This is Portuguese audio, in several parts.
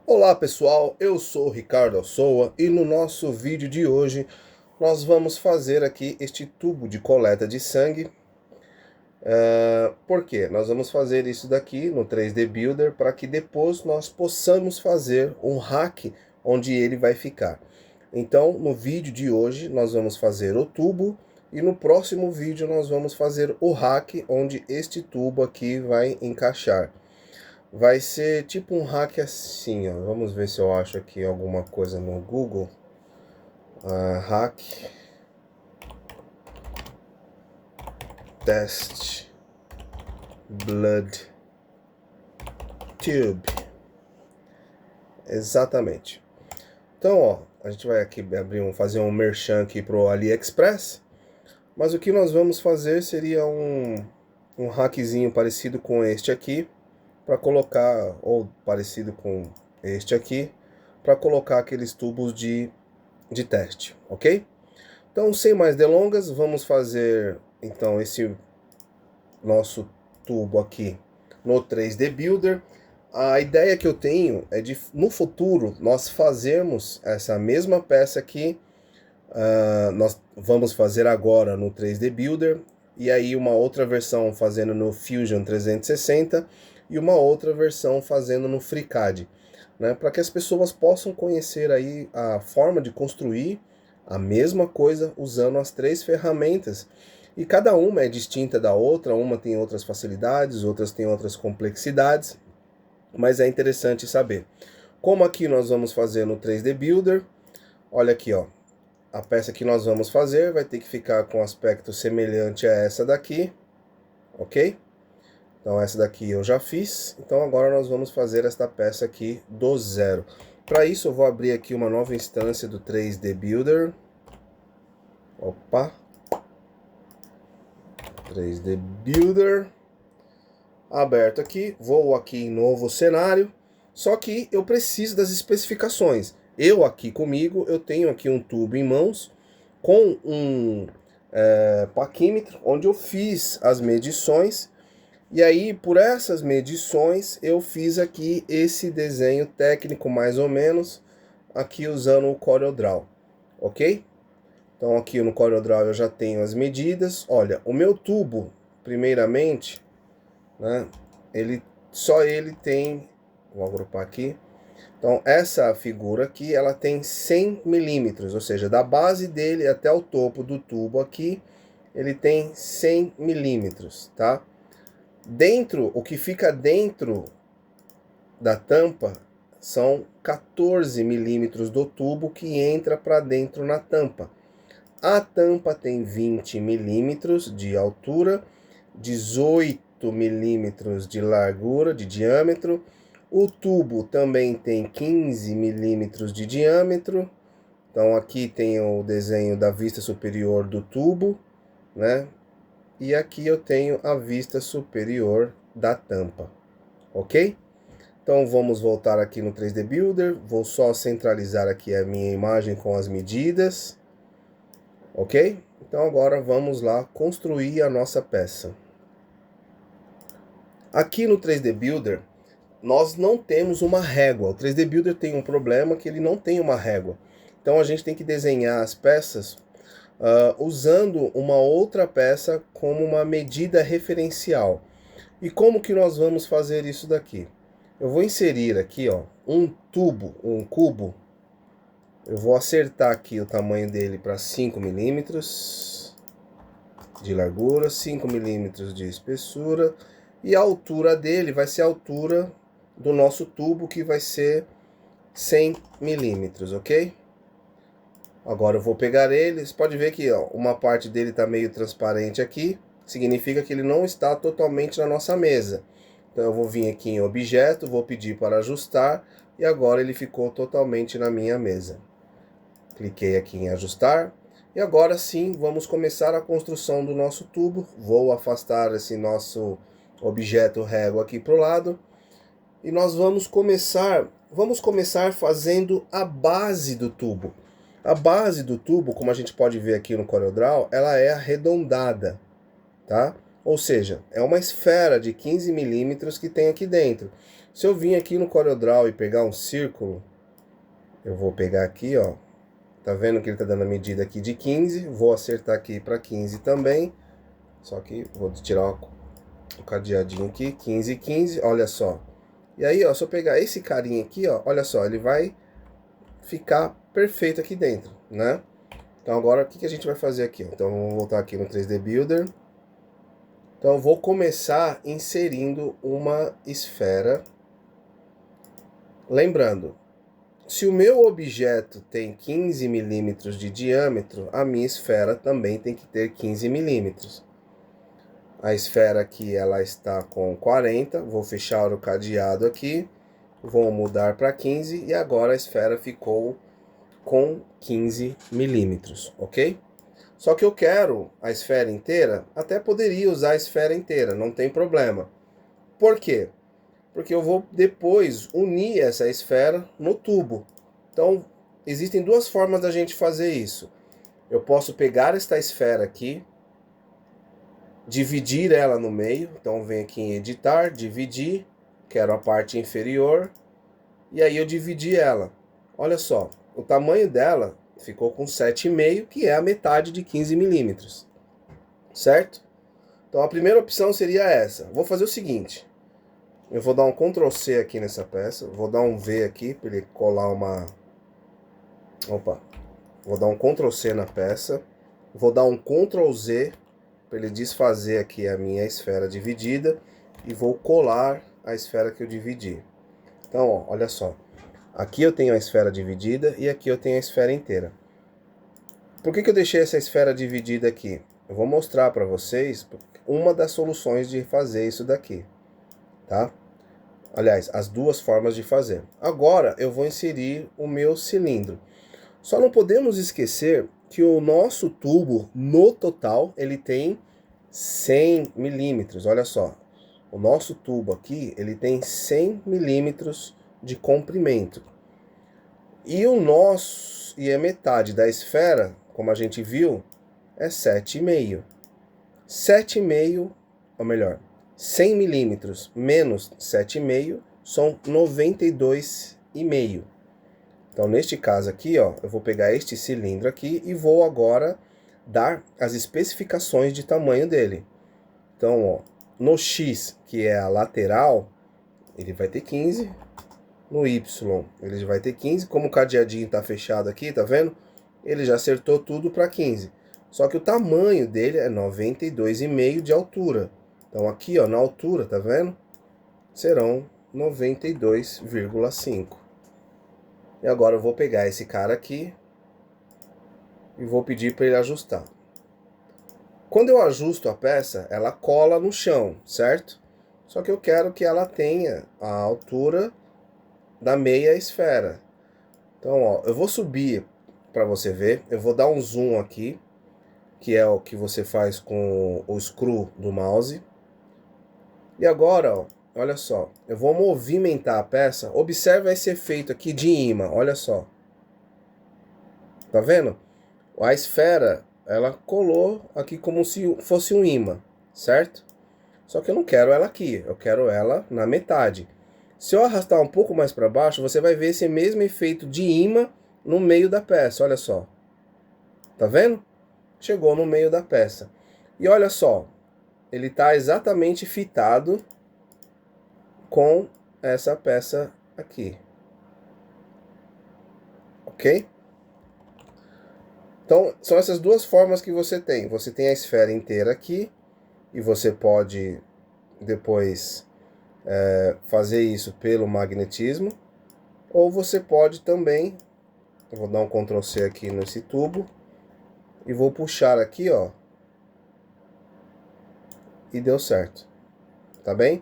Olá pessoal, eu sou o Ricardo Alsoa e no nosso vídeo de hoje nós vamos fazer aqui este tubo de coleta de sangue. Por quê? Nós vamos fazer isso daqui no 3D Builder para que depois nós possamos fazer um rack onde ele vai ficar. Então no vídeo de hoje nós vamos fazer o tubo e no próximo vídeo nós vamos fazer o rack onde este tubo aqui vai encaixar. Vai ser tipo um hack assim, ó. Vamos ver se eu acho aqui alguma coisa no Google. Hack test blood tube. Exatamente. Então, ó, a gente vai aqui fazer um merchan aqui pro AliExpress. Mas o que nós vamos fazer seria um hackzinho parecido com este aqui, para colocar, ou parecido com este aqui, para colocar aqueles tubos de teste, ok? Então, sem mais delongas, vamos fazer então esse nosso tubo aqui no 3D Builder. A ideia que eu tenho é de, no futuro, nós fazermos essa mesma peça aqui. Nós vamos fazer agora no 3D Builder, e aí uma outra versão fazendo no Fusion 360 e uma outra versão fazendo no FreeCAD, né, para que as pessoas possam conhecer aí a forma de construir a mesma coisa usando as três ferramentas. E cada uma é distinta da outra, uma tem outras facilidades, outras têm outras complexidades, mas é interessante saber. Como aqui nós vamos fazer no 3D Builder, olha aqui, ó. A peça que nós vamos fazer vai ter que ficar com aspecto semelhante a essa daqui, ok? Então essa daqui eu já fiz, então agora nós vamos fazer esta peça aqui do zero. Para isso eu vou abrir aqui uma nova instância do 3D Builder. Opa! 3D Builder. Aberto aqui, vou aqui em novo cenário, só que eu preciso das especificações. Eu aqui comigo, eu tenho aqui um tubo em mãos com um paquímetro, onde eu fiz as medições, e aí por essas medições eu fiz aqui esse desenho técnico mais ou menos, aqui usando o CorelDRAW, ok? Então aqui no CorelDRAW eu já tenho as medidas. Olha, o meu tubo, primeiramente, né, só ele tem, vou agrupar aqui. Então essa figura aqui, ela tem 100 milímetros, ou seja, da base dele até o topo do tubo aqui, ele tem 100 milímetros, tá? Dentro, o que fica dentro da tampa são 14 milímetros do tubo que entra para dentro na tampa. A tampa tem 20 milímetros de altura, 18 milímetros de largura, de diâmetro. O tubo também tem 15 milímetros de diâmetro. Então aqui tem o desenho da vista superior do tubo, né? E aqui eu tenho a vista superior da tampa, ok? Então vamos voltar aqui no 3D Builder. Vou só centralizar aqui a minha imagem com as medidas, ok? Então agora vamos lá construir a nossa peça. Aqui no 3D Builder nós não temos uma régua. O 3D Builder tem um problema que ele não tem uma régua. Então a gente tem que desenhar as peças usando uma outra peça como uma medida referencial. E como que nós vamos fazer isso daqui? Eu vou inserir aqui, ó, um tubo, um cubo. Eu vou acertar aqui o tamanho dele para 5 milímetros de largura, 5 milímetros de espessura, e a altura dele vai ser a altura do nosso tubo, que vai ser 100 milímetros, ok? Agora eu vou pegar ele, você pode ver que ó, uma parte dele está meio transparente aqui, significa que ele não está totalmente na nossa mesa. Então eu vou vir aqui em objeto, vou pedir para ajustar, e agora ele ficou totalmente na minha mesa. Cliquei aqui em ajustar, e agora sim vamos começar a construção do nosso tubo. Vou afastar esse nosso objeto régua aqui para o lado, e nós vamos começar fazendo a base do tubo. A base do tubo, como a gente pode ver aqui no CorelDRAW, ela é arredondada, tá? Ou seja, é uma esfera de 15 milímetros que tem aqui dentro. Se eu vim aqui no CorelDRAW e pegar um círculo, eu vou pegar aqui, ó. Tá vendo que ele tá dando a medida aqui de 15. Vou acertar aqui para 15 também. Só que vou tirar o cadeadinho aqui, 15 e 15, olha só. E aí, ó, se eu pegar esse carinha aqui, ó, olha só, ele vai ficar perfeito aqui dentro, né? Então agora, o que a gente vai fazer aqui? Então vamos voltar aqui no 3D Builder. Então eu vou começar inserindo uma esfera. Lembrando, se o meu objeto tem 15 milímetros de diâmetro, a minha esfera também tem que ter 15 milímetros. A esfera aqui ela está com 40, vou fechar o cadeado aqui, vou mudar para 15 e agora a esfera ficou com 15 milímetros, ok? Só que eu quero a esfera inteira, até poderia usar a esfera inteira, não tem problema. Por quê? Porque eu vou depois unir essa esfera no tubo. Então, existem duas formas da gente fazer isso. Eu posso pegar esta esfera aqui, dividir ela no meio, então vem aqui em editar, dividir, quero a parte inferior, e aí eu dividi ela. Olha só, o tamanho dela ficou com 7,5, que é a metade de 15 milímetros, certo? Então a primeira opção seria essa. Vou fazer o seguinte, eu vou dar um Ctrl C aqui nessa peça, vou dar um V aqui para ele colar uma... Opa, vou dar um Ctrl C na peça, vou dar um Ctrl Z para ele desfazer aqui a minha esfera dividida e vou colar a esfera que eu dividi. Então, ó, olha só, aqui eu tenho a esfera dividida e aqui eu tenho a esfera inteira. Por que eu deixei essa esfera dividida aqui? Eu vou mostrar para vocês uma das soluções de fazer isso daqui, tá? Aliás, as duas formas de fazer. Agora eu vou inserir o meu cilindro. Só não podemos esquecer que o nosso tubo, no total, ele tem 100 milímetros. Olha só, o nosso tubo aqui, ele tem 100 milímetros de comprimento. E a metade da esfera, como a gente viu, é 7,5. 7,5, ou melhor, 100 milímetros menos 7,5 são 92,5. Então, neste caso aqui, ó, eu vou pegar este cilindro aqui e vou agora dar as especificações de tamanho dele. Então, ó, no X, que é a lateral, ele vai ter 15. No Y, ele vai ter 15. Como o cadeadinho tá fechado aqui, tá vendo? Ele já acertou tudo para 15. Só que o tamanho dele é 92,5 de altura. Então, aqui, ó, na altura, tá vendo? Serão 92,5. E agora eu vou pegar esse cara aqui e vou pedir para ele ajustar. Quando eu ajusto a peça, ela cola no chão, certo? Só que eu quero que ela tenha a altura da meia esfera. Então, ó, eu vou subir para você ver. Eu vou dar um zoom aqui, que é o que você faz com o screw do mouse. E agora, ó, olha só, eu vou movimentar a peça. Observa esse efeito aqui de imã, olha só. Tá vendo? A esfera, ela colou aqui como se fosse um imã, certo? Só que eu não quero ela aqui, eu quero ela na metade. Se eu arrastar um pouco mais para baixo, você vai ver esse mesmo efeito de imã no meio da peça, olha só. Tá vendo? Chegou no meio da peça. E olha só, ele tá exatamente fitado com essa peça aqui. Ok? Então, são essas duas formas que você tem. Você tem a esfera inteira aqui, e você pode depois fazer isso pelo magnetismo, ou você pode também, eu vou dar um Ctrl C aqui nesse tubo, e vou puxar aqui, ó, e deu certo, tá bem?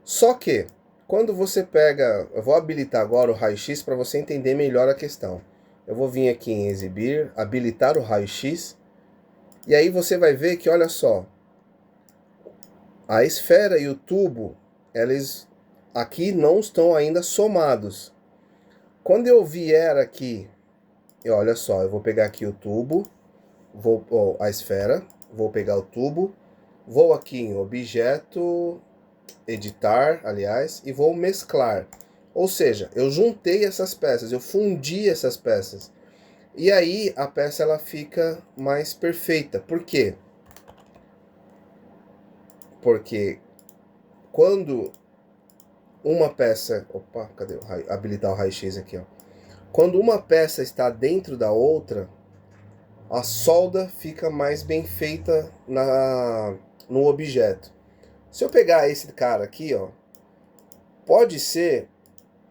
Só que, quando você pega, eu vou habilitar agora o raio-x para você entender melhor a questão. Eu vou vir aqui em exibir, habilitar o raio-x, e aí você vai ver que, olha só, a esfera e o tubo, eles aqui não estão ainda somados. Quando eu vier aqui, olha só, eu vou pegar aqui o tubo, a esfera, vou pegar o tubo, vou aqui em objeto, editar, aliás, e vou mesclar. Ou seja, eu juntei essas peças, eu fundi essas peças. E aí a peça ela fica mais perfeita. Por quê? Porque quando uma peça... Opa, cadê o raio? Habilitar o raio-x aqui, ó. Quando uma peça está dentro da outra, a solda fica mais bem feita no objeto. Se eu pegar esse cara aqui, ó, pode ser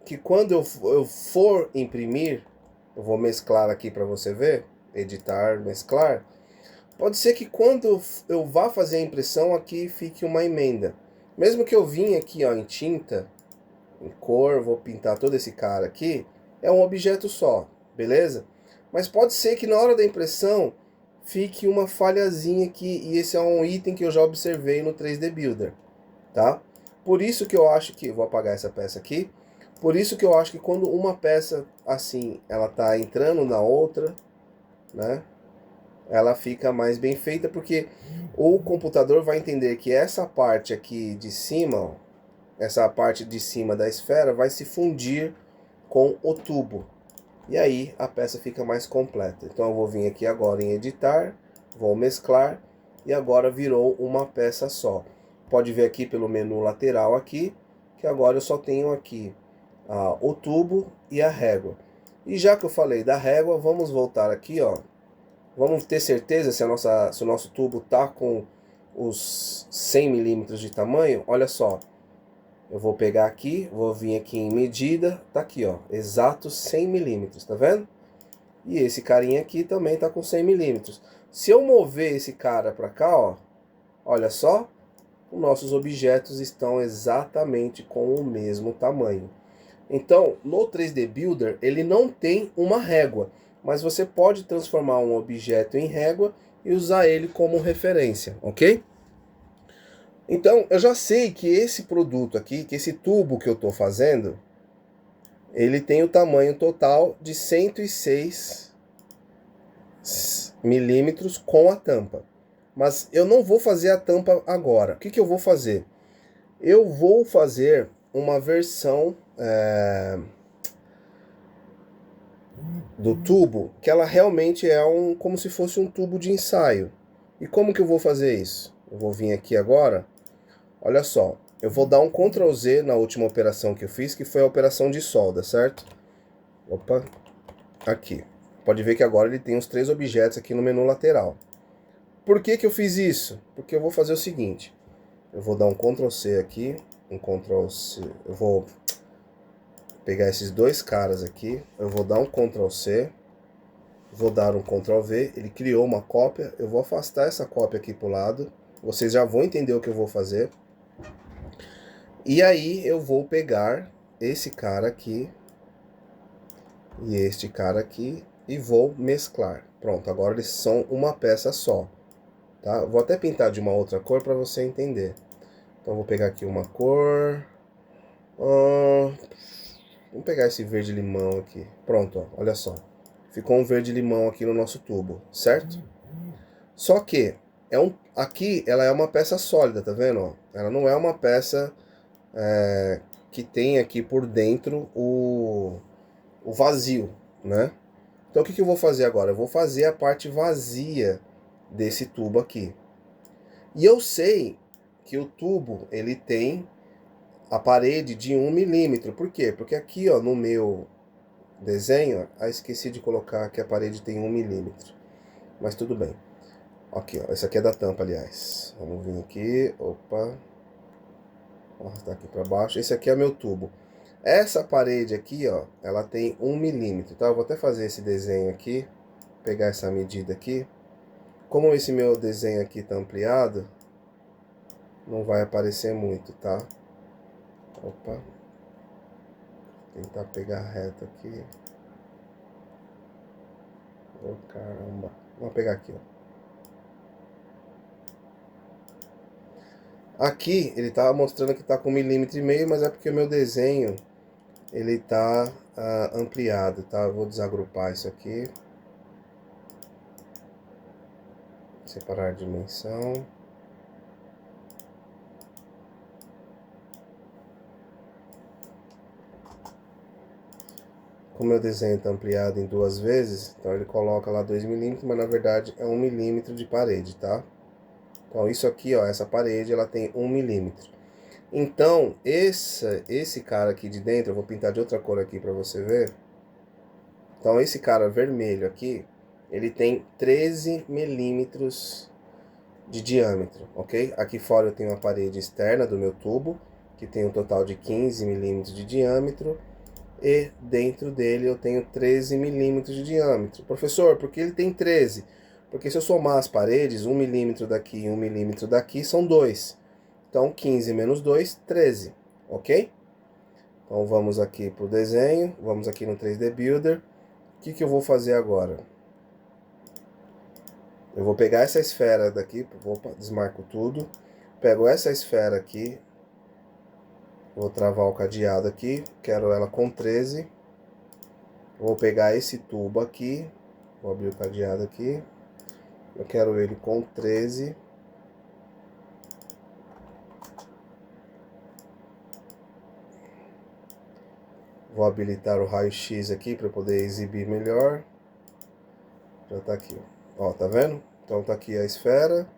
que quando eu for imprimir, eu vou mesclar aqui para você ver, editar, mesclar, pode ser que quando eu vá fazer a impressão aqui fique uma emenda. Mesmo que eu vim aqui, ó, em tinta, em cor, vou pintar todo esse cara aqui, é um objeto só, beleza? Mas pode ser que na hora da impressão fique uma falhazinha aqui, e esse é um item que eu já observei no 3D Builder, tá? Por isso que eu acho que, vou apagar essa peça aqui, por isso que eu acho que quando uma peça assim, ela tá entrando na outra, né? Ela fica mais bem feita, porque o computador vai entender que essa parte aqui de cima, ó, essa parte de cima da esfera vai se fundir com o tubo. E aí a peça fica mais completa. Então eu vou vir aqui agora em editar, vou mesclar e agora virou uma peça só. Pode ver aqui pelo menu lateral aqui, que agora eu só tenho aqui o tubo e a régua. E já que eu falei da régua, vamos voltar aqui, ó. Vamos ter certeza se o nosso tubo tá com os 100 milímetros de tamanho. Olha só, eu vou pegar aqui, vou vir aqui em medida, tá aqui, ó, exatos 100 milímetros, tá vendo? E esse carinha aqui também tá com 100 milímetros. Se eu mover esse cara para cá, ó, olha só, os nossos objetos estão exatamente com o mesmo tamanho. Então, no 3D Builder, ele não tem uma régua, mas você pode transformar um objeto em régua e usar ele como referência, ok? Então, eu já sei que esse produto aqui, que esse tubo que eu estou fazendo, ele tem o tamanho total de 106 milímetros com a tampa. Mas eu não vou fazer a tampa agora. O que eu vou fazer? Eu vou fazer uma versão do tubo que ela realmente é como se fosse um tubo de ensaio. E como que eu vou fazer isso? Eu vou vir aqui agora. Olha só, eu vou dar um Ctrl Z na última operação que eu fiz, que foi a operação de solda, certo? Opa, aqui. Pode ver que agora ele tem os 3 objetos aqui no menu lateral. Por que eu fiz isso? Porque eu vou fazer o seguinte. Eu vou dar um Ctrl C aqui, um Ctrl C. Eu vou pegar esses dois caras aqui, eu vou dar um Ctrl C, vou dar um Ctrl V, ele criou uma cópia, eu vou afastar essa cópia aqui pro lado, vocês já vão entender o que eu vou fazer. E aí eu vou pegar esse cara aqui e este cara aqui e vou mesclar. Pronto, agora eles são uma peça só, tá? Vou até pintar de uma outra cor para você entender. Então vou pegar aqui uma cor, vamos pegar esse verde limão aqui. Pronto, ó, olha só. Ficou um verde limão aqui no nosso tubo, certo? Só que aqui ela é uma peça sólida, tá vendo? Ó? Ela não é uma peça que tem aqui por dentro o vazio, né? Então o que eu vou fazer agora? Eu vou fazer a parte vazia desse tubo aqui. E eu sei que o tubo ele tem a parede de 1 milímetro. Por quê? Porque aqui, ó, no meu desenho, esqueci de colocar que a parede tem 1 milímetro. Mas tudo bem. Aqui, ó, esse aqui é da tampa, aliás. Vamos vir aqui, opa. Vou arrastar aqui para baixo. Esse aqui é meu tubo. Essa parede aqui, ó, ela tem 1 milímetro, tá? Eu vou até fazer esse desenho aqui, pegar essa medida aqui. Como esse meu desenho aqui tá ampliado, não vai aparecer muito, tá? Opa. Tentar pegar reto aqui. Oh, caramba. Vamos pegar aqui, ó. Aqui ele tá mostrando que tá com 1,5 mm, mas é porque o meu desenho ele tá ampliado, tá? Eu vou desagrupar isso aqui. Separar a dimensão. como meu desenho está ampliado em 2 vezes, então ele coloca lá 2 milímetros, mas na verdade é 1 milímetro de parede, tá? Então isso aqui, ó, essa parede, ela tem 1 milímetro. Então, esse cara aqui de dentro, eu vou pintar de outra cor aqui para você ver. Então, esse cara vermelho aqui, ele tem 13 milímetros de diâmetro, ok? Aqui fora eu tenho a parede externa do meu tubo, que tem um total de 15 milímetros de diâmetro. E dentro dele eu tenho 13 milímetros de diâmetro. Professor, por que ele tem 13? Porque se eu somar as paredes, 1 milímetro daqui e 1 milímetro daqui são 2. Então, 15 menos 2, 13, ok? Então, vamos aqui para o desenho, vamos aqui no 3D Builder. O que eu vou fazer agora? Eu vou pegar essa esfera daqui, desmarco tudo. Pego essa esfera aqui, vou travar o cadeado aqui, quero ela com 13. Vou pegar esse tubo aqui, vou abrir o cadeado aqui. Eu quero ele com 13. Vou habilitar o raio-x aqui para poder exibir melhor. Já tá aqui, ó, tá vendo? Então tá aqui a esfera.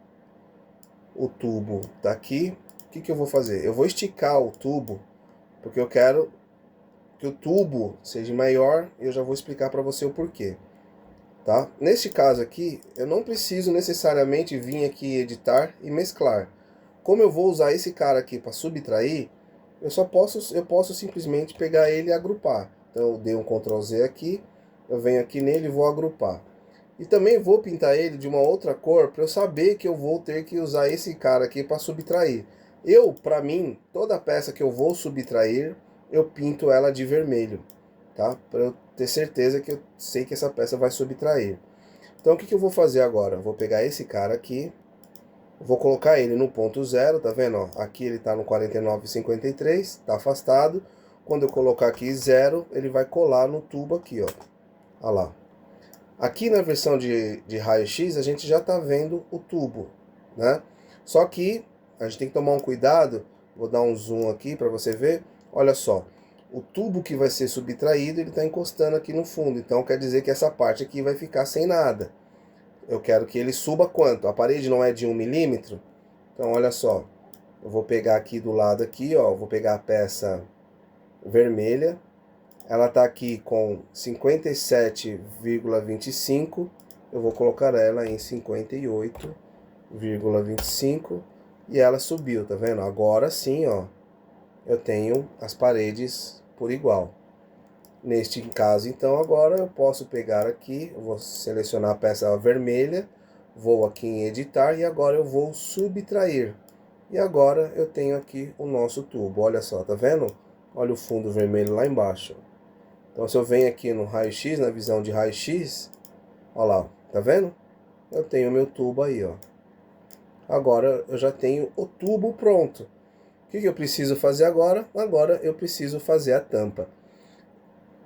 O tubo tá aqui. O que eu vou fazer? Eu vou esticar o tubo, porque eu quero que o tubo seja maior. E eu já vou explicar para você o porquê, tá? Neste caso aqui, eu não preciso necessariamente vir aqui editar e mesclar. Como eu vou usar esse cara aqui para subtrair, eu posso simplesmente pegar ele e agrupar. Então eu dei um Ctrl Z aqui, eu venho aqui nele e vou agrupar. E também vou pintar ele de uma outra cor para eu saber que eu vou ter que usar esse cara aqui para subtrair. Para mim, toda peça que eu vou subtrair, eu pinto ela de vermelho, tá? Para eu ter certeza que eu sei que essa peça vai subtrair. Então o que eu vou fazer agora? Eu vou pegar esse cara aqui, vou colocar ele no ponto 0, tá vendo? Ó, aqui ele tá no 49,53, tá afastado. Quando eu colocar aqui 0, ele vai colar no tubo aqui, ó. Olha lá. Aqui na versão de raio-x a gente já tá vendo o tubo, né? Só que a gente tem que tomar um cuidado, vou dar um zoom aqui para você ver. Olha só, o tubo que vai ser subtraído, ele tá encostando aqui no fundo, então quer dizer que essa parte aqui vai ficar sem nada. Eu quero que ele suba quanto? A parede não é de 1 milímetro? Então, olha só. Eu vou pegar aqui do lado aqui, ó. Vou pegar a peça vermelha. Ela tá aqui com 57,25. Eu vou colocar ela em 58,25. E ela subiu, tá vendo? Agora sim, ó. Eu tenho as paredes por igual. Neste caso, então, agora eu posso pegar aqui, eu vou selecionar a peça vermelha, vou aqui em editar e agora eu vou subtrair. E agora eu tenho aqui o nosso tubo, olha só, tá vendo? Olha o fundo vermelho lá embaixo. Então se eu venho aqui no raio-x, na visão de raio-x, olha lá, tá vendo? Eu tenho o meu tubo aí, ó. Agora eu já tenho o tubo pronto. O que eu preciso fazer agora? Agora eu preciso fazer a tampa.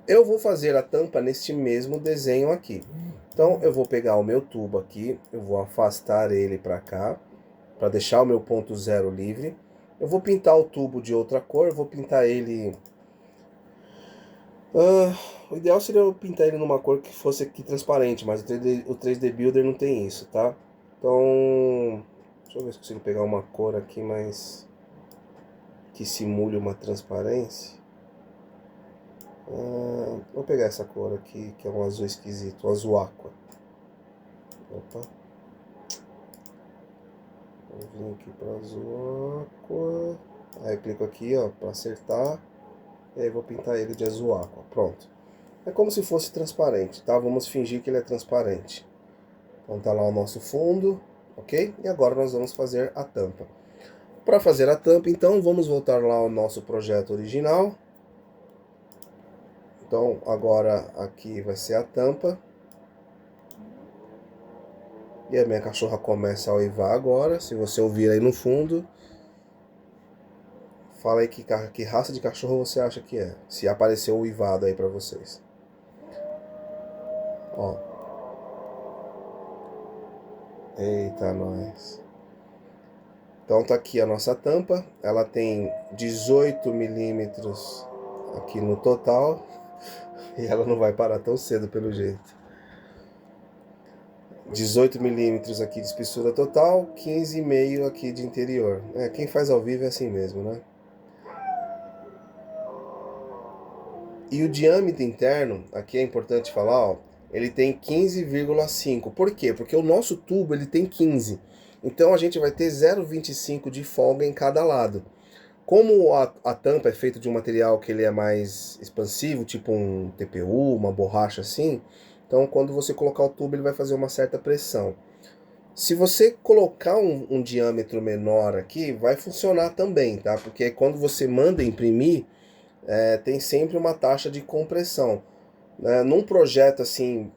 Eu vou fazer a tampa neste mesmo desenho aqui. Então eu vou pegar o meu tubo aqui, eu vou afastar ele para cá, para deixar o meu ponto 0 livre. Eu vou pintar o tubo de outra cor, eu vou pintar ele... o ideal seria eu pintar ele numa cor que fosse aqui transparente, mas o 3D Builder não tem isso, tá? Então, deixa eu ver se consigo pegar uma cor aqui mais... que simule uma transparência. Vou pegar essa cor aqui, que é um azul esquisito, um azul aqua. Opa. Vou vir aqui para azul aqua. Aí eu clico aqui, ó, para acertar. E aí vou pintar ele de azul aqua. Pronto. É como se fosse transparente, tá? Vamos fingir que ele é transparente. Então tá lá o nosso fundo, ok? E agora nós vamos fazer a tampa. Para fazer a tampa, então, vamos voltar lá ao nosso projeto original. Então, agora aqui vai ser a tampa. E a minha cachorra começa a uivar agora. Se você ouvir aí no fundo, fala aí que raça de cachorro você acha que é. Se apareceu uivado aí pra vocês. Ó. Eita, nós. Então tá aqui a nossa tampa. Ela tem 18 milímetros aqui no total. E ela não vai parar tão cedo pelo jeito. 18 milímetros aqui de espessura total, 15,5 aqui de interior. Quem faz ao vivo é assim mesmo, né? E o diâmetro interno, aqui é importante falar, ó, ele tem 15,5. Por quê? Porque o nosso tubo ele tem 15. Então a gente vai ter 0,25 de folga em cada lado. Como a tampa é feita de um material que ele é mais expansivo, tipo um TPU, uma borracha assim, então quando você colocar o tubo ele vai fazer uma certa pressão. Se você colocar um diâmetro menor aqui, vai funcionar também, tá? Porque quando você manda imprimir, tem sempre uma taxa de compressão. Num projeto assim,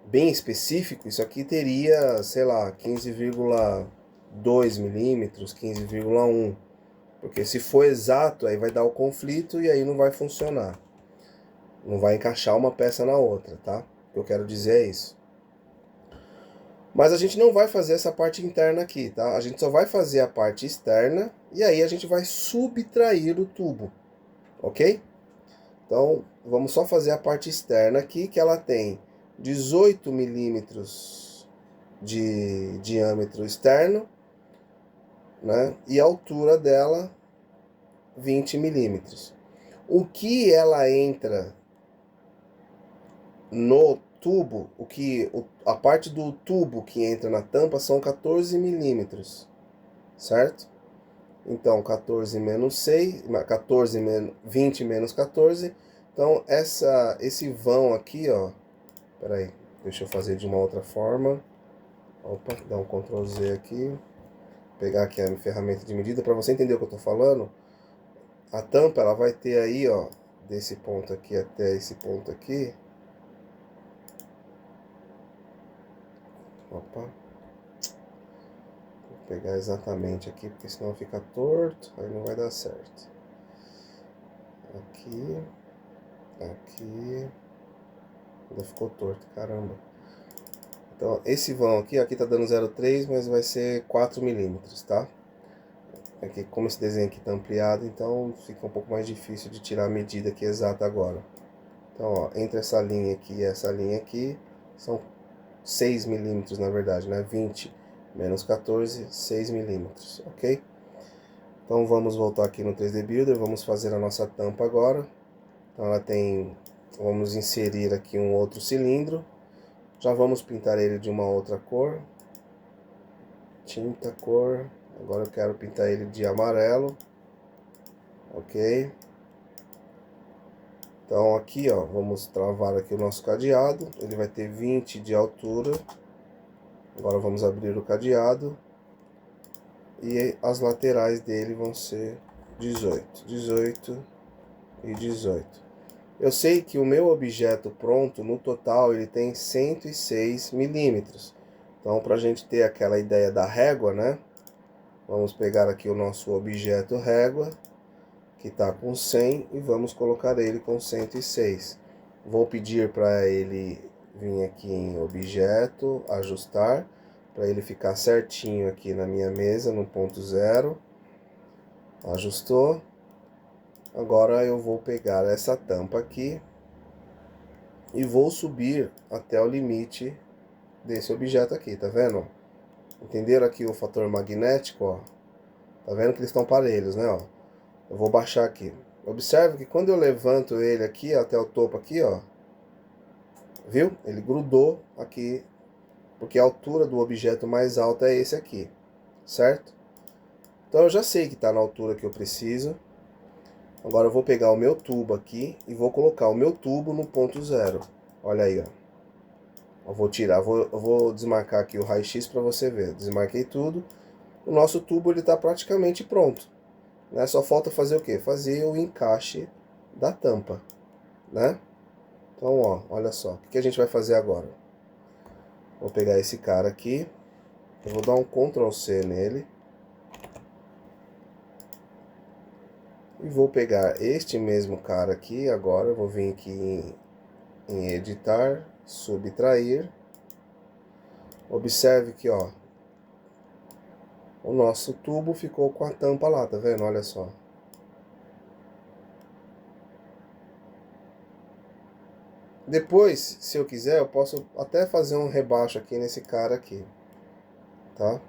bem específico, isso aqui teria, sei lá, 15,2 milímetros, 15,1. Porque se for exato, aí vai dar o conflito e aí não vai funcionar. Não vai encaixar uma peça na outra, tá? O que eu quero dizer é isso. Mas a gente não vai fazer essa parte interna aqui, tá? A gente só vai fazer a parte externa e aí a gente vai subtrair o tubo, ok? Então, vamos só fazer a parte externa aqui, que ela tem 18 milímetros de diâmetro externo, né? E a altura dela, 20 milímetros. O que ela entra no tubo, a parte do tubo que entra na tampa são 14 milímetros, certo? Então, 14 menos 6, 14 menos 20 menos 14. Então, esse vão aqui, ó. Pera aí, deixa eu fazer de uma outra forma. Opa, dá um Ctrl Z aqui. Pegar aqui a minha ferramenta de medida para você entender o que eu tô falando. A tampa, ela vai ter aí, ó, desse ponto aqui até esse ponto aqui. Opa. Vou pegar exatamente aqui, porque senão fica torto, aí não vai dar certo. Aqui, aqui, ainda ficou torto, caramba. Então, esse vão aqui tá dando 0,3, mas vai ser 4 milímetros, tá? Aqui, como esse desenho aqui tá ampliado, então fica um pouco mais difícil de tirar a medida aqui exata agora. Então, ó, entre essa linha aqui e essa linha aqui, são 6 milímetros, na verdade, né? 20 menos 14, 6 milímetros, ok? Então, vamos voltar aqui no 3D Builder, vamos fazer a nossa tampa agora. Então, ela tem... Vamos inserir aqui um outro cilindro. Já vamos pintar ele de uma outra cor. Tinta, cor. Agora eu quero pintar ele de amarelo. Ok. Então aqui, ó, vamos travar aqui o nosso cadeado. Ele vai ter 20 de altura. Agora vamos abrir o cadeado. E as laterais dele vão ser 18. 18 e 18. Eu sei que o meu objeto pronto, no total, ele tem 106 milímetros. Então, para a gente ter aquela ideia da régua, né? Vamos pegar aqui o nosso objeto régua, que está com 100, e vamos colocar ele com 106. Vou pedir para ele vir aqui em objeto, ajustar, para ele ficar certinho aqui na minha mesa, no ponto 0. Ajustou. Agora eu vou pegar essa tampa aqui e vou subir até o limite desse objeto aqui, tá vendo? Entenderam aqui o fator magnético, ó? Tá vendo que eles estão parelhos, né, ó? Eu vou baixar aqui. Observe que quando eu levanto ele aqui, até o topo aqui, ó. Viu? Ele grudou aqui, porque a altura do objeto mais alto é esse aqui, certo? Então eu já sei que tá na altura que eu preciso. Agora eu vou pegar o meu tubo aqui e vou colocar o meu tubo no ponto 0. Olha aí, ó. Eu vou tirar, eu vou desmarcar aqui o raio-x para você ver. Desmarquei tudo. O nosso tubo ele tá praticamente pronto, né? Só falta fazer o quê? Fazer o encaixe da tampa, né? Então, ó, olha só. O que a gente vai fazer agora? Vou pegar esse cara aqui. Eu vou dar um Ctrl C nele. E vou pegar este mesmo cara aqui agora. Eu vou vir aqui em editar, subtrair. Observe que, ó, o nosso tubo ficou com a tampa lá, tá vendo? Olha só. Depois, se eu quiser, eu posso até fazer um rebaixo aqui nesse cara aqui, tá?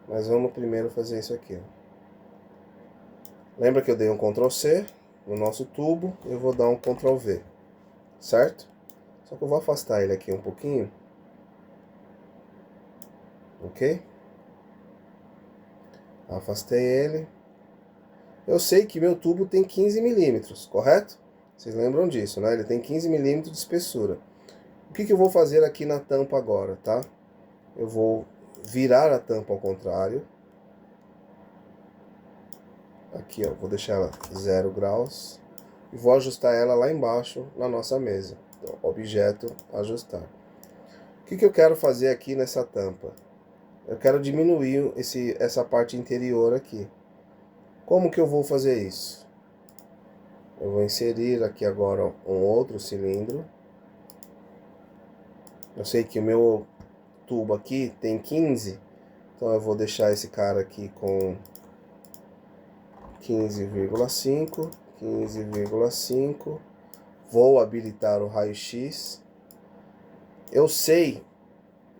Mas vamos primeiro fazer isso aqui, ó. Lembra que eu dei um Ctrl C no nosso tubo, eu vou dar um Ctrl V, certo? Só que eu vou afastar ele aqui um pouquinho, ok? Afastei ele. Eu sei que meu tubo tem 15 milímetros, correto? Vocês lembram disso, né? Ele tem 15 milímetros de espessura. O que eu vou fazer aqui na tampa agora, tá? Eu vou virar a tampa ao contrário. Aqui, ó, vou deixar ela 0 graus. E vou ajustar ela lá embaixo na nossa mesa. Então, objeto, ajustar. O que eu quero fazer aqui nessa tampa? Eu quero diminuir essa parte interior aqui. Como que eu vou fazer isso? Eu vou inserir aqui agora um outro cilindro. Eu sei que o meu tubo aqui tem 15, então eu vou deixar esse cara aqui com 15,5, 15,5. Vou habilitar o raio-x. Eu sei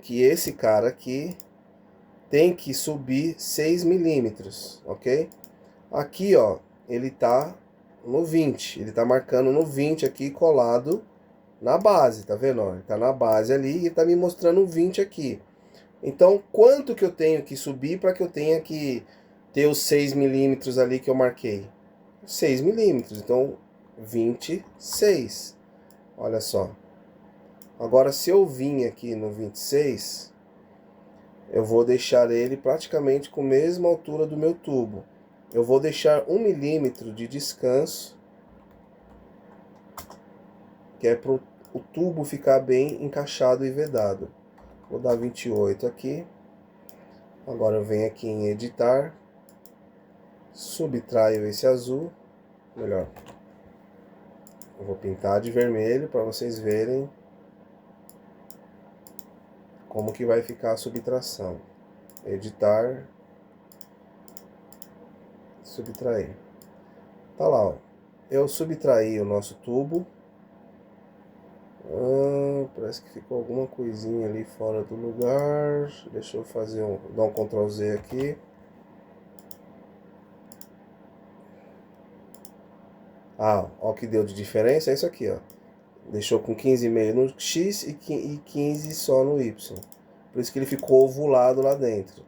que esse cara aqui tem que subir 6 milímetros, ok? Aqui, ó, ele tá no 20, ele tá marcando no 20 aqui, colado na base, tá vendo? Ó, ele tá na base ali e tá me mostrando 20 aqui. Então, quanto que eu tenho que subir para que eu tenha que ter os 6 milímetros ali que eu marquei? 6 milímetros, então 26. Olha só. Agora, se eu vim aqui no 26, eu vou deixar ele praticamente com a mesma altura do meu tubo. Eu vou deixar 1 milímetro de descanso, que é para o tubo ficar bem encaixado e vedado. Vou dar 28 aqui. Agora eu venho aqui em editar, subtraio esse azul, melhor, eu vou pintar de vermelho para vocês verem como que vai ficar a subtração. Editar, subtrair. Tá lá, ó. Eu subtraí o nosso tubo. Parece que ficou alguma coisinha ali fora do lugar. Deixa eu fazer dar um Ctrl Z aqui. Ó o que deu de diferença, é isso aqui, ó. Deixou com 15,5 no X e 15 só no Y. Por isso que ele ficou ovulado lá dentro.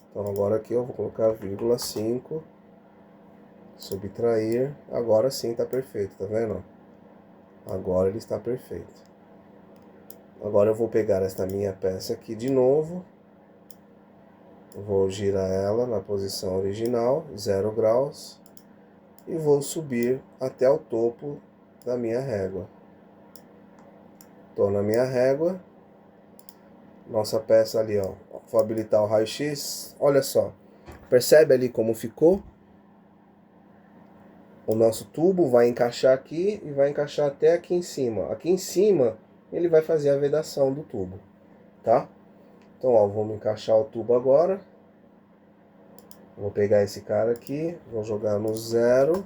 Então agora aqui eu vou colocar 0,5. Subtrair. Agora sim tá perfeito, tá vendo? Agora ele está perfeito. Agora eu vou pegar esta minha peça aqui de novo. Vou girar ela na posição original, 0 graus. E vou subir até o topo da minha régua. Estou na minha régua. Nossa peça ali, ó. Vou habilitar o raio-x. Olha só. Percebe ali como ficou? O nosso tubo vai encaixar aqui e vai encaixar até aqui em cima. Aqui em cima ele vai fazer a vedação do tubo, tá? Então, ó, vamos encaixar o tubo agora. Vou pegar esse cara aqui, vou jogar no 0.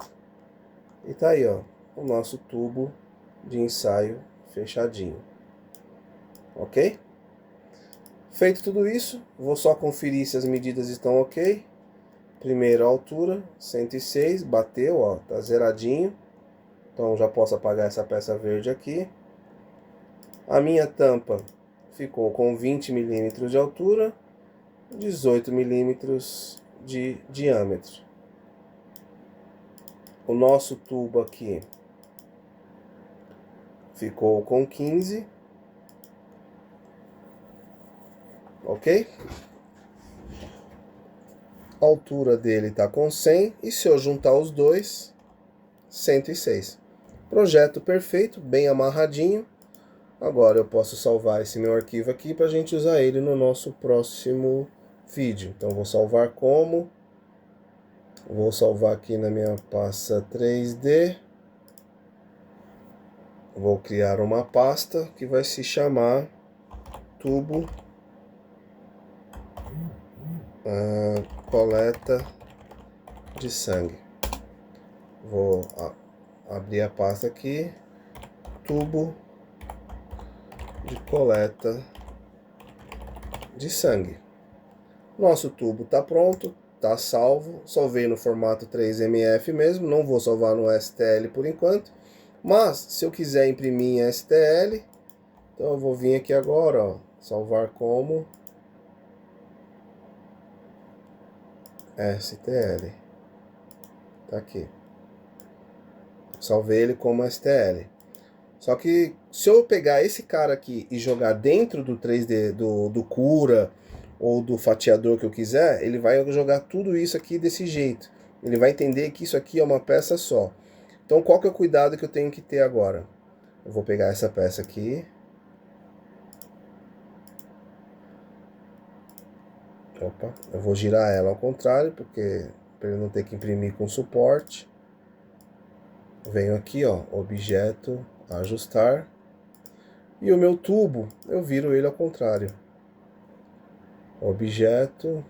E tá aí, ó, o nosso tubo de ensaio fechadinho. Ok? Feito tudo isso, vou só conferir se as medidas estão ok. Primeira altura, 106, bateu, ó, tá zeradinho. Então já posso apagar essa peça verde aqui. A minha tampa ficou com 20 milímetros de altura, 18 milímetros de diâmetro. O nosso tubo aqui ficou com 15, ok? A altura dele está com 100 e se eu juntar os dois, 106. Projeto perfeito, bem amarradinho. Agora eu posso salvar esse meu arquivo aqui para a gente usar ele no nosso próximo vídeo. Então vou salvar como? Vou salvar aqui na minha pasta 3D. Vou criar uma pasta que vai se chamar tubo coleta de sangue. Vou abrir a pasta aqui, tubo de coleta de sangue. Nosso tubo está pronto, está salvo, salvei no formato 3MF mesmo, não vou salvar no STL por enquanto, mas se eu quiser imprimir em STL, então eu vou vir aqui agora, ó, salvar como STL, tá aqui, salvei ele como STL. Só que se eu pegar esse cara aqui e jogar dentro do 3D do Cura ou do fatiador que eu quiser, ele vai jogar tudo isso aqui desse jeito. Ele vai entender que isso aqui é uma peça só. Então qual que é o cuidado que eu tenho que ter agora? Eu vou pegar essa peça aqui. Opa, eu vou girar ela ao contrário, porque para ele não ter que imprimir com suporte. Venho aqui, ó, objeto, ajustar. E o meu tubo, eu viro ele ao contrário. Objeto,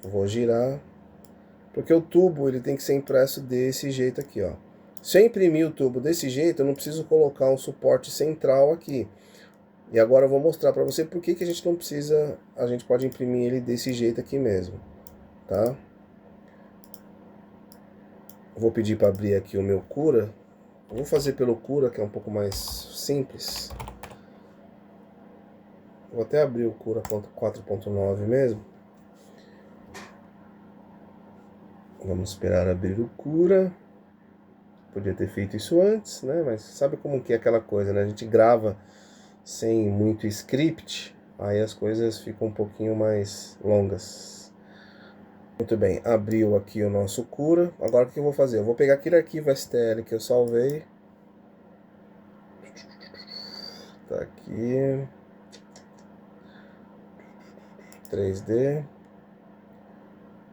vou girar, porque o tubo ele tem que ser impresso desse jeito aqui, ó. Se eu imprimir o tubo desse jeito, eu não preciso colocar um suporte central aqui. E agora eu vou mostrar para você por que a gente não precisa, a gente pode imprimir ele desse jeito aqui mesmo, tá? Vou pedir para abrir aqui o meu Cura. Eu vou fazer pelo Cura, que é um pouco mais simples. Vou até abrir o Cura 4.9 mesmo. Vamos esperar abrir o Cura. Podia ter feito isso antes, né? Mas sabe como que é aquela coisa, né? A gente grava sem muito script, aí as coisas ficam um pouquinho mais longas. Muito bem, abriu aqui o nosso Cura. Agora o que eu vou fazer? Eu vou pegar aquele arquivo STL que eu salvei. Tá aqui. 3D.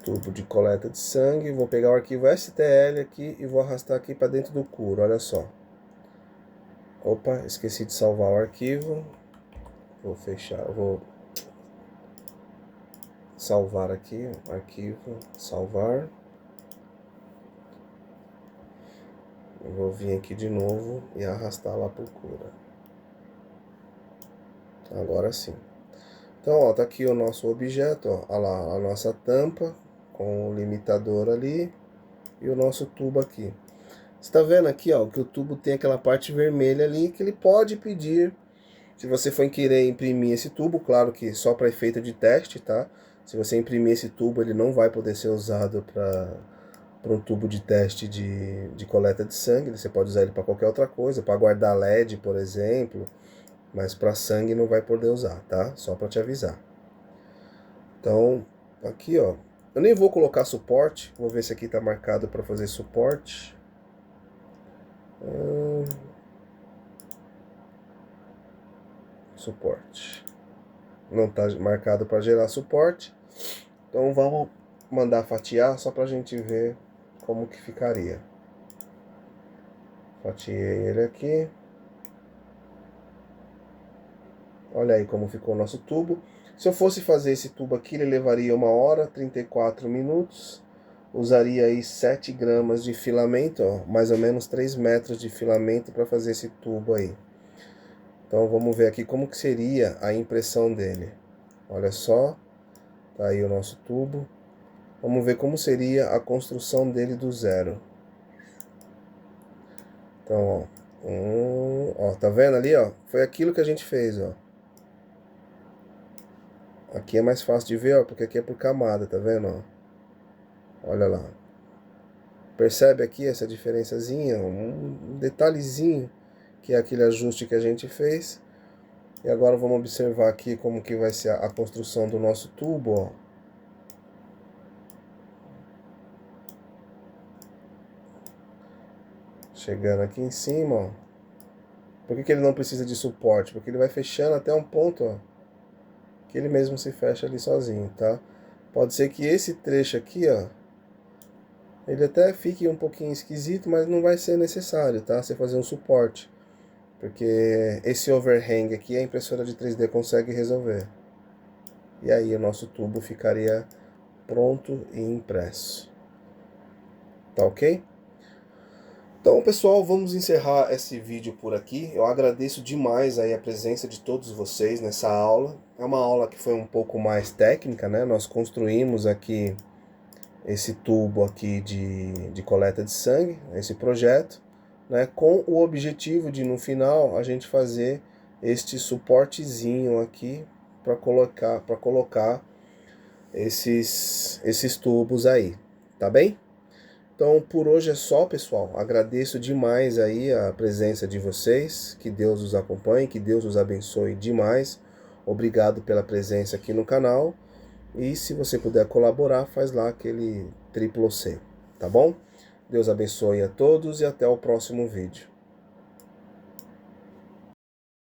Tubo de coleta de sangue. Vou pegar o arquivo STL aqui e vou arrastar aqui para dentro do Cura, olha só. Opa, esqueci de salvar o arquivo. Vou fechar, vou salvar aqui, arquivo, salvar. Eu vou vir aqui de novo e arrastar lá pro Cura. Agora sim. Então, ó, tá aqui o nosso objeto, ó, olha lá, a nossa tampa com o limitador ali e o nosso tubo aqui. Você tá vendo aqui, ó, que o tubo tem aquela parte vermelha ali que ele pode pedir, se você for querer imprimir esse tubo, claro que só para efeito de teste, tá? Se você imprimir esse tubo, ele não vai poder ser usado para um tubo de teste de coleta de sangue. Você pode usar ele para qualquer outra coisa, para guardar LED, por exemplo, mas para sangue não vai poder usar, tá? Só para te avisar. Então, aqui, ó, eu nem vou colocar suporte, vou ver se aqui tá marcado para fazer suporte. Suporte. Não tá marcado para gerar suporte. Então vamos mandar fatiar só pra gente ver como que ficaria. Fatiei ele aqui. Olha aí como ficou o nosso tubo. Se eu fosse fazer esse tubo aqui, ele levaria 1 hora, 34 minutos. Usaria aí 7 gramas de filamento, ó, mais ou menos 3 metros de filamento para fazer esse tubo aí. Então vamos ver aqui como que seria a impressão dele. Olha só, tá aí o nosso tubo. Vamos ver como seria a construção dele do zero. Então, ó, tá vendo ali, ó? Foi aquilo que a gente fez, ó. Aqui é mais fácil de ver, ó, porque aqui é por camada, tá vendo, ó? Olha lá. Percebe aqui essa diferençazinha, um detalhezinho, que é aquele ajuste que a gente fez. E agora vamos observar aqui como que vai ser a construção do nosso tubo, ó. Chegando aqui em cima, ó. Por que ele não precisa de suporte? Porque ele vai fechando até um ponto, ó, que ele mesmo se fecha ali sozinho, tá? Pode ser que esse trecho aqui, ó, ele até fique um pouquinho esquisito, mas não vai ser necessário, tá? Você fazer um suporte. Porque esse overhang aqui a impressora de 3D consegue resolver. E aí o nosso tubo ficaria pronto e impresso. Tá ok? Então, pessoal, vamos encerrar esse vídeo por aqui. Eu agradeço demais aí a presença de todos vocês nessa aula. É uma aula que foi um pouco mais técnica, né? Nós construímos aqui esse tubo aqui de coleta de sangue, esse projeto, né? Com o objetivo de, no final, a gente fazer este suportezinho aqui para colocar esses tubos aí, tá bem? Então, por hoje é só, pessoal. Agradeço demais aí a presença de vocês. Que Deus os acompanhe, que Deus os abençoe demais. Obrigado pela presença aqui no canal. E se você puder colaborar, faz lá aquele triplo C, tá bom? Deus abençoe a todos e até o próximo vídeo.